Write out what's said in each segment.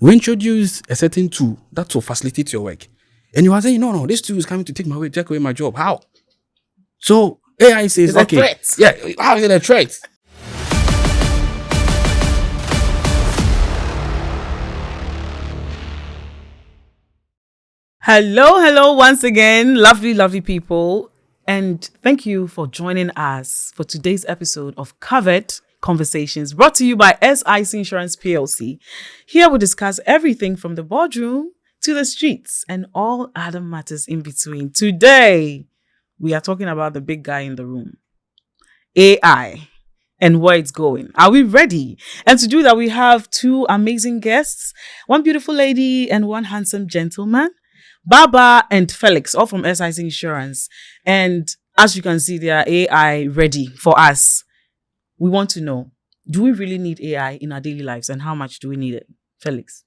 We introduce a certain tool that will facilitate your work. And you are saying, no, this tool is coming to take away my job. How? So AI says, it's a threat. Yeah, how is it a threat? Hello once again, lovely people. And thank you for joining us for today's episode of Covered Conversations, brought to you by SIC Insurance PLC. Here we discuss everything from the boardroom to the streets and all other matters in between. Today, we are talking about the big guy in the room, AI, and where it's going. Are we ready? And to do that, we have two amazing guests, one beautiful lady and one handsome gentleman, Baba and Felix, all from SIC Insurance. And as you can see, they are AI ready for us. We want to know, do we really need AI in our daily lives, and how much do we need it? Felix.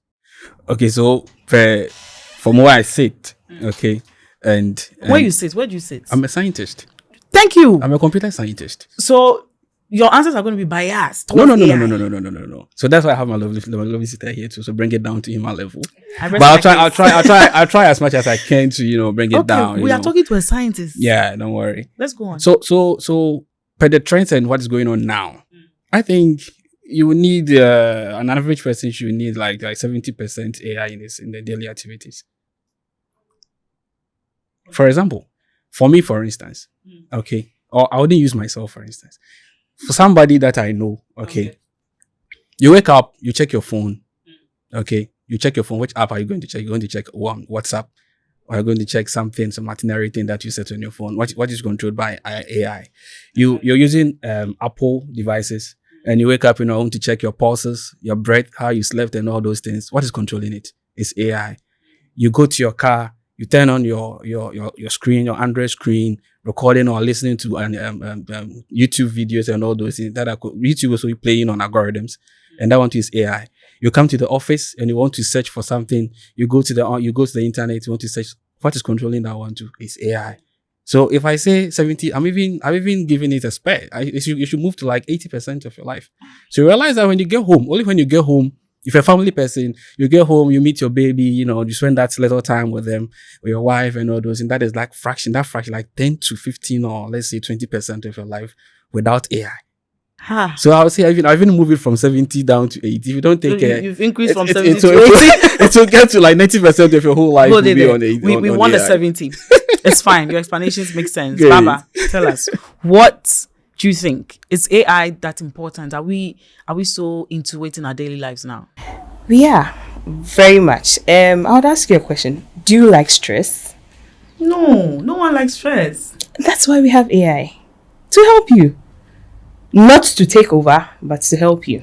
Okay, so from where I sit, okay, and where you sit? Where do you sit? I'm a scientist. Thank you. I'm a computer scientist. So your answers are going to be biased. No. So that's why I have my lovely sister here too. So bring it down to human level. But I'll try as much as I can to bring it down. We are talking to a scientist. Yeah, don't worry. Let's go on. So per the trends and what's going on now, I think you will need an average person should need like 70% AI in the daily activities. For example, for me, for instance, okay, or I wouldn't use myself for instance. For somebody that I know, okay, you wake up, you check your phone, okay, you check your phone. Which app are you going to check? You're going to check WhatsApp, or you're going to check some itinerary thing that you set on your phone. What is controlled by AI? You're using Apple devices, and you wake up, want to check your pulses, your breath, how you slept, and all those things. What is controlling it? It's AI. You go to your car, you turn on your screen, your Android screen, recording or listening to YouTube videos and all those things that are YouTube also playing on algorithms, and that one is AI. You come to the office and you want to search for something. You go to the internet. You want to search. What is controlling that one too? Is AI. So if I say 70, I'm even giving it a spare. You should move to like 80% of your life. So you realize that when you get home, only when you get home. If you're a family person, you get home, you meet your baby, you spend that little time with them, with your wife and all those, and that is like fraction like 10 to 15 or let's say 20% of your life without AI. So I would say I've even moved it from 70 down to 80. If you don't take care, you've increased from 70 to 80. It will get to like 90% of your whole life will be on 80. We want the 70. It's fine. Your explanations make sense. Great. Baba, tell us, what do you think? Is AI that important? Are we so into it in our daily lives now? We are, very much. I would ask you a question. Do you like stress? No one likes stress. That's why we have AI. To help you. Not to take over, but to help you.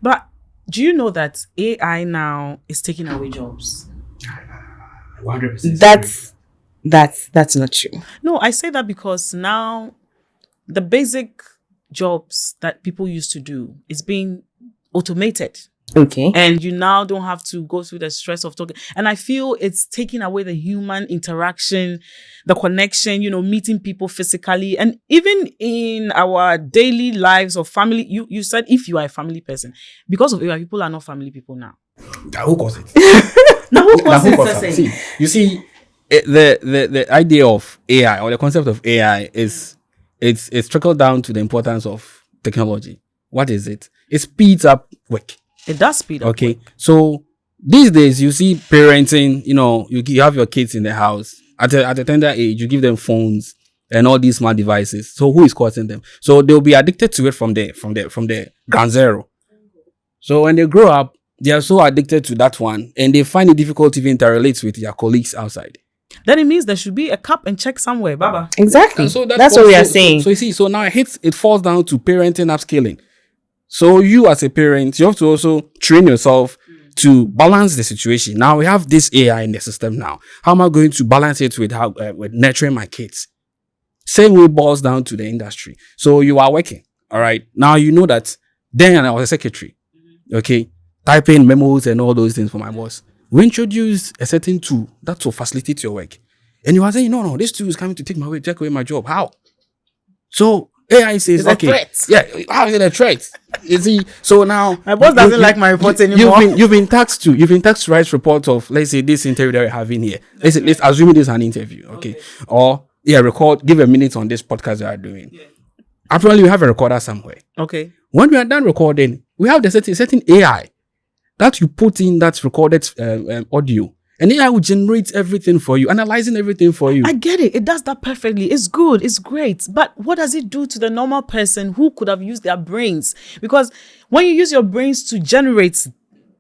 But do you know that AI now is taking away jobs? 100%. That's not true. No, I say that because now the basic jobs that people used to do is being automated. Okay. And you now don't have to go through the stress of talking. And I feel it's taking away the human interaction, the connection, meeting people physically. And even in our daily lives of family, you said if you are a family person, because of AI, people are not family people now. Who caused it? Now who caused it? See, you see, the idea of AI or the concept of AI is it's trickled down to the importance of technology. What is it? It speeds up work. It does speed up. Okay. Work. So these days you see parenting, you have your kids in the house at a tender age, you give them phones and all these smart devices. So who is causing them? So they'll be addicted to it from the ground zero. So when they grow up, they are so addicted to that one and they find it difficult to even interrelate with their colleagues outside. Then it means there should be a cap and check somewhere, Baba. Exactly. So that's what we are saying. So you see, so now it falls down to parenting upskilling. So you as a parent, you have to also train yourself to balance the situation. Now we have this AI in the system now. How am I going to balance it with with nurturing my kids? Same way boils down to the industry. So you are working, all right? Now you know that then I was a secretary, okay? Typing memos and all those things for my boss. We introduce a certain tool that will facilitate your work. And you are saying, no, this tool is coming to take away my job. How? So AI says, It's a okay, threat. yeah, how is it a threat? You see, so now My boss doesn't like my reports anymore. You've been tasked to write reports of, let's say, this interview that we're having here. Let's assume this is an interview, okay? Or give a minute on this podcast that we're doing. Apparently, we have a recorder somewhere. Okay. When we are done recording, we have the certain AI that you put in that recorded audio. And AI will generate everything for you, analyzing everything for you. I get it. It does that perfectly. It's good. It's great. But what does it do to the normal person who could have used their brains? Because when you use your brains to generate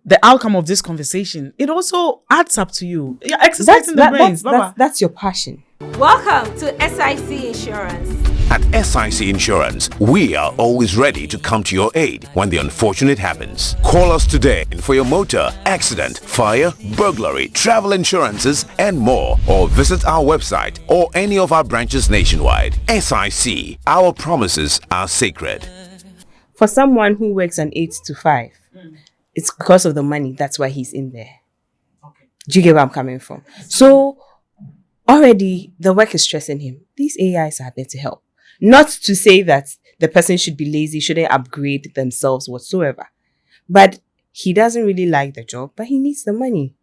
the outcome of this conversation, it also adds up to you. You're exercising the brains. That's your passion. Welcome to SIC Insurance. At SIC Insurance, we are always ready to come to your aid when the unfortunate happens. Call us today for your motor, accident, fire, burglary, travel insurances, and more. Or visit our website or any of our branches nationwide. SIC, our promises are sacred. For someone who works an 8 to 5, it's because of the money. That's why he's in there. Okay. Do you get where I'm coming from? So already the work is stressing him. These AIs are there to help. Not to say that the person should be lazy, shouldn't upgrade themselves whatsoever. But he doesn't really like the job, but he needs the money.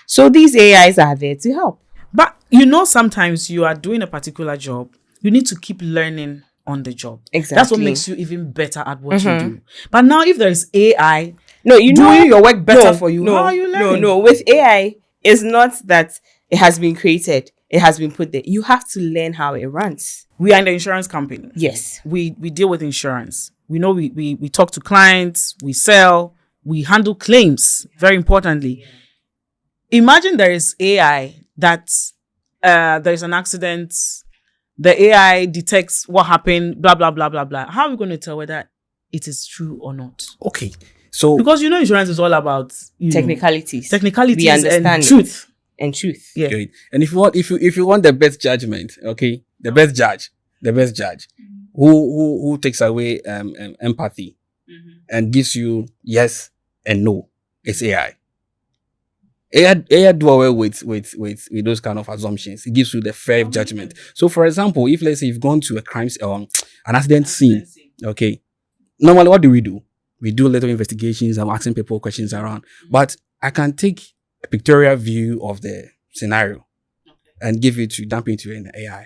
So these AIs are there to help. But sometimes you are doing a particular job, you need to keep learning on the job. Exactly. That's what makes you even better at what you do. But now if there is AI doing your work better for you, how are you learning? No. With AI, it's not that it has been created. It has been put there. You have to learn how it runs. We are in the insurance company. Yes. We deal with insurance. We know we talk to clients, we sell, we handle claims, very importantly. Imagine there is AI that there's an accident, the AI detects what happened, blah, blah, blah, blah, blah. How are we going to tell whether it is true or not? Okay. So because insurance is all about technicalities. Technicalities we understand and truth. And truth. Yeah. Great. And if you want the best judgment, okay, the best judge, who takes away empathy and gives you yes and no, it's AI. AI do away with those kind of assumptions. It gives you the fair judgment. So, for example, if let's say you've gone to a crime an accident scene, okay, normally what do? We do little investigations. I'm asking people questions around, but I can take a pictorial view of the scenario and dump into an AI.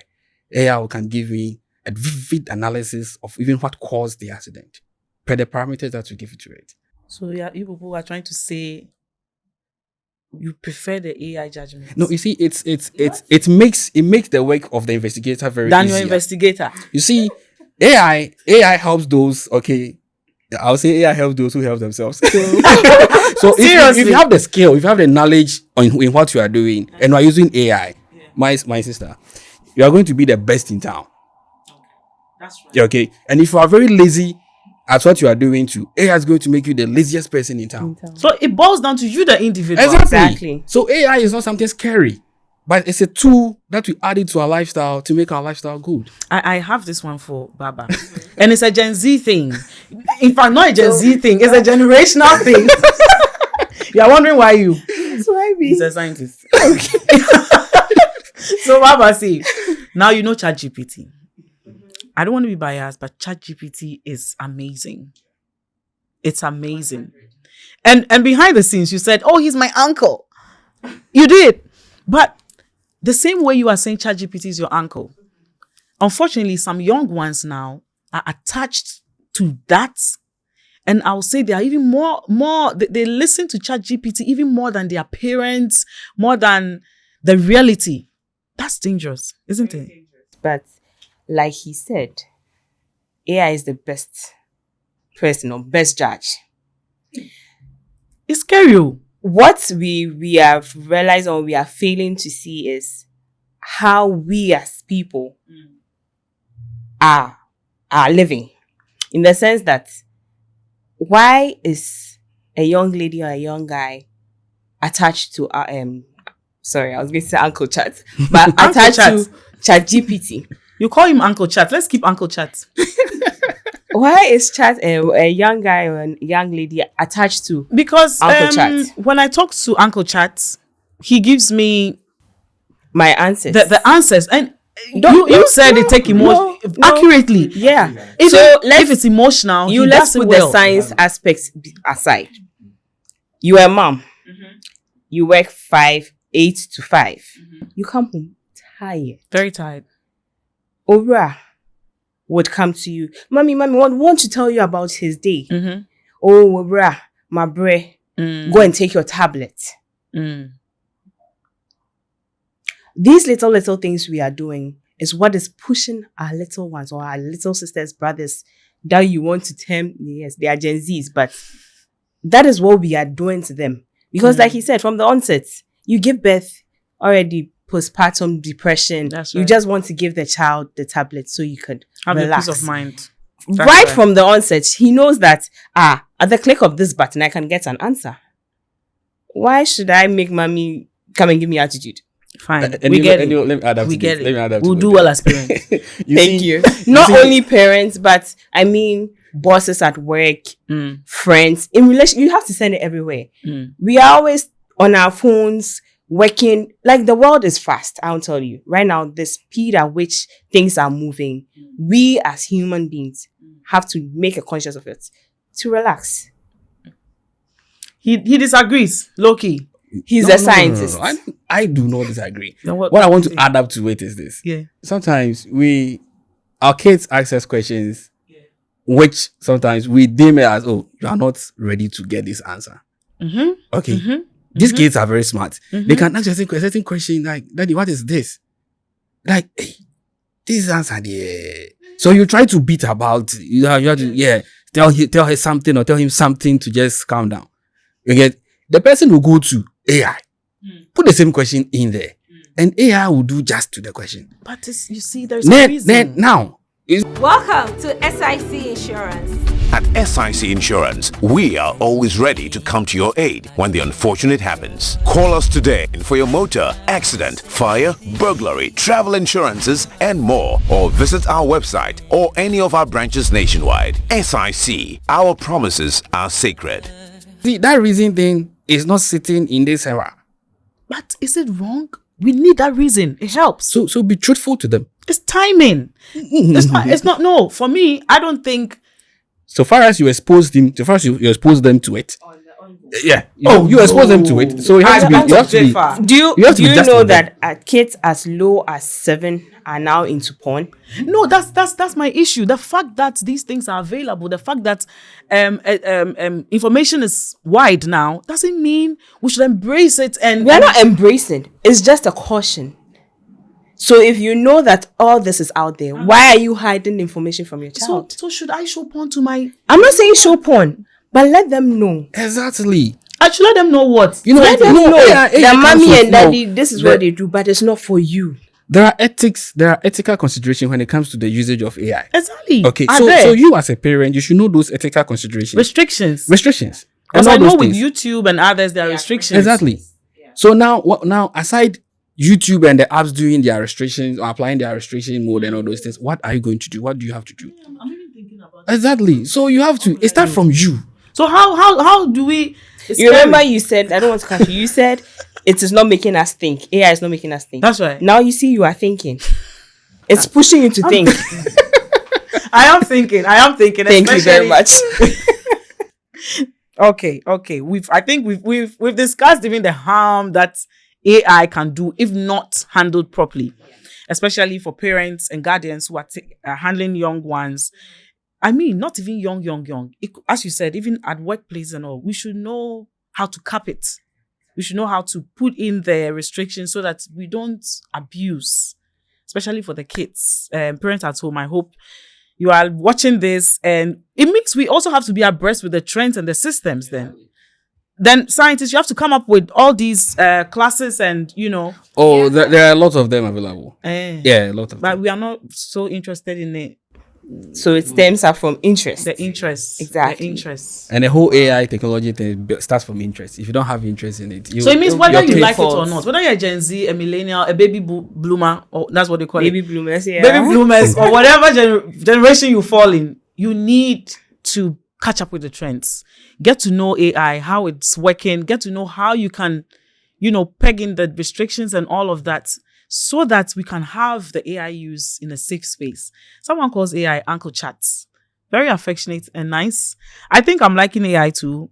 AI can give me a vivid analysis of even what caused the accident per the parameters that we give it to it. So yeah, you people are trying to say you prefer the AI judgment. No, you see, it makes the work of the investigator very than easier. your investigator. You see, AI helps those. Okay, I'll say AI helps those who help themselves. So if you have the skill, if you have the knowledge in what you are doing, and you are using AI, my sister, you are going to be the best in town. That's right. Okay, and if you are very lazy at what you are doing too, AI is going to make you the laziest person in town. So it boils down to you, the individual. Exactly. So AI is not something scary, but it's a tool that we added to our lifestyle to make our lifestyle good. I have this one for Baba. And it's a Gen Z thing. In fact, not a Gen Z thing, it's a generational thing. You are wondering why you? That's why he's a scientist. Okay. So Baba, see, now you know ChatGPT. I don't want to be biased, but ChatGPT is amazing. It's amazing. And behind the scenes, you said, oh, he's my uncle. You did. But the same way you are saying ChatGPT is your uncle, unfortunately, some young ones now are attached to that. And I'll say they are even more, they listen to ChatGPT even more than their parents, more than the reality. That's dangerous, isn't it? But like he said, AI is the best person or best judge. It's scary. What we have realized or we are failing to see is how we as people are living. In the sense that why is a young lady or a young guy attached to sorry, I was going to say Uncle Chat, but attached to ChatGPT? You call him Uncle Chat. Let's keep Uncle Chat. Why is Chat a young guy or a young lady attached to? Because Uncle Chat? When I talk to Uncle Chat, he gives me my answers. The answers. And you said they take emotion accurately. Yeah. If, So if it's emotional, you he let's does it put well. the science aspects aside. You are a mom. You work 8 to 5. You come home tired. Very tired. Ora would come to you, mommy, want to tell you about his day. Mm-hmm. Oh, Ora, my bre, go and take your tablet. These little things we are doing is what is pushing our little ones or our little sisters, brothers that you want to term, yes, they are Gen Zs, but that is what we are doing to them. Because like he said, from the onset, you give birth already postpartum depression. That's You right. just want to give the child the tablet so you could Have relax. a peace of mind. Right from the onset, he knows that, at the click of this button, I can get an answer. Why should I make mommy come and give me attitude? Fine. And We you get know- and it. you know, let me add up We to get this. Let me add it. up to We'll this. do well as parents. Thank see- you. you Not see- only parents, but I mean bosses at work, friends. In relation, you have to send it everywhere. We are always on our phones, working. Like the world is fast, I'll tell you. Right now, the speed at which things are moving, we as human beings have to make a conscious of it to relax. He disagrees. Low-key. He's No, a no, no, no, scientist. no. I do not disagree. Then What I want to add up to it is this. Yeah. Sometimes our kids ask us questions, which sometimes we deem it as, oh, you are not ready to get this answer. Okay. These kids are very smart. They can ask a certain question like, Daddy, what is this? Like, hey, this is answer there. So you try to beat about, you have to, tell her something or tell him something to just calm down. You get, the person will go to AI, put the same question in there, and AI will do just to the question. But you see, there's a reason. Now, Welcome to SIC Insurance. At SIC Insurance, we are always ready to come to your aid when the unfortunate happens. Call us today for your motor, accident, fire, burglary, travel insurances, and more. Or visit our website or any of our branches nationwide. SIC, our promises are sacred. see, that reason thing is not sitting in this era. But is it wrong? We need that reason. It helps. So be truthful to them. It's timing. It's not. No, for me, I don't think. So far as you expose them, you expose them to it. You expose them to it. So you have to be. Do you have to be just know with them. that kids as low as 7 are now into porn? No, that's my issue. The fact that these things are available, the fact that information is wide now, doesn't mean we should embrace it. And We are not embracing. It's just a caution. So if you know that all this is out there, why are you hiding information from your child? so should I show porn to my? I'm not saying show porn, but let them know. Exactly. I should let them know what. You know, Let them know AI that comes mommy with- and daddy, this is what they do, but it's not for you. There are ethical considerations when it comes to the usage of AI. Exactly. Okay, Are so there so you as a parent, you should know those ethical considerations. restrictions. Restrictions. Because And I all know those with things. YouTube and others, there are restrictions. Exactly. So now aside YouTube and the apps doing their restrictions or applying their restriction mode and all those things, what are you going to do? What do you have to do? I'm even thinking about. Exactly. So you have to. It starts from you. So how do we? It's You remember scary. you said, I don't want to cut you. You said it is not making us think. AI is not making us think. That's right. Now you see you are thinking. It's pushing you to think. I am thinking. Thank you very especially- much. Okay. We've discussed even the harm that AI can do if not handled properly, especially for parents and guardians who are handling young ones. I mean, not even young. As you said, even at workplace and all, we should know how to cap it. We should know how to put in the restrictions so that we don't abuse, especially for the kids. Parents at home, I hope you are watching this, and it means we also have to be abreast with the trends and the systems. Then scientists, you have to come up with all these classes and Oh, there are a lot of them available. Yeah, a lot of but them. we are not so interested in it. So it stems up from interest. The interests. Exactly. The interests. And the whole AI technology thing starts from interest. If you don't have interest in it, So it means whether you your like kid- it or not, whether you're a Gen Z, a millennial, a baby bloomer, or that's what they call Baby it, bloomers, yeah. baby bloomers, or whatever generation you fall in, you need to catch up with the trends. Get to know AI, how it's working. Get to know how you can, peg in the restrictions and all of that, so that we can have the AI used in a safe space. Someone calls AI Uncle Chats. Very affectionate and nice. I think I'm liking AI too.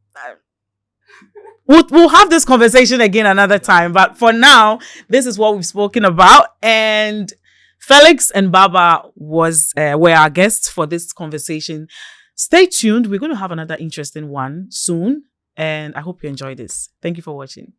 We'll have this conversation again another time. But for now, this is what we've spoken about. And Felix and Baba were our guests for this conversation. Stay tuned. We're going to have another interesting one soon. And I hope you enjoy this. Thank you for watching.